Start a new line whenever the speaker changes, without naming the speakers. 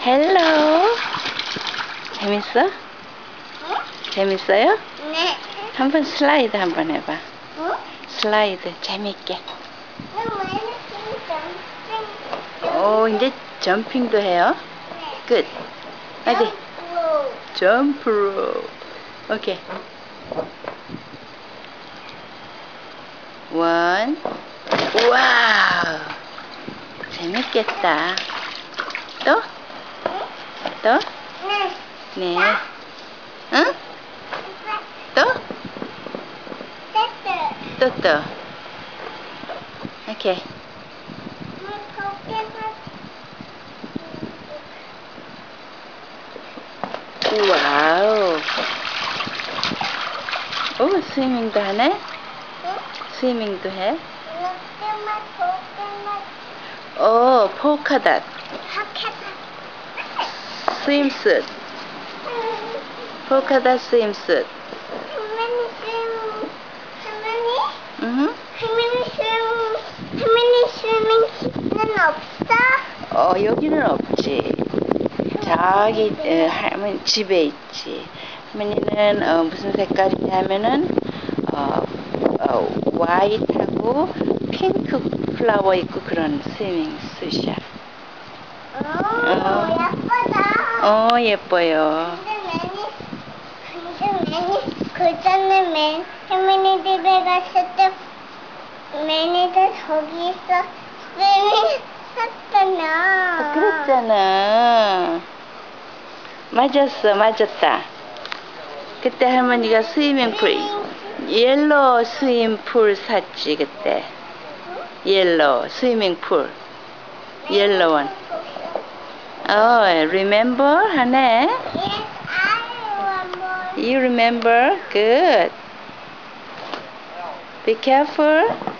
헬로. 재밌어?
응?
재밌어요?
네.
한번 슬라이드 한번 해봐.
응?
슬라이드 재밌게.
오,
오, 이제 점핑도 해요. 끝. 어디? 점프로. 오케이. 원. 와우. 재밌겠다. 또? 또?
네.
네. 응? 또? 또. 오케이. 와우. 오, 스위밍도 하네? 스위밍도 해? 오, 폴카닷. 스윙스. 폴카닷 스윙스. 응?
할머니 없어?
여기는 없지. 저기 할머니 집에 있지. 할머니는 무슨 색깔이냐면은 화이트하고 핑크 플라워 있고 그런 스위밍 숫이야.
예쁘다.
예뻐요.
그 전에 할머니 집에 갔을 때 매니저 저기서 스위밍 했잖아.
그랬잖아. 맞았다. 그때 할머니가 스위밍풀, 옐로 스위밍풀 샀지, 그때. 옐로 스위밍풀. 옐로 원. remember? 하네.
Yes, I remember.
You remember? Good. Be careful.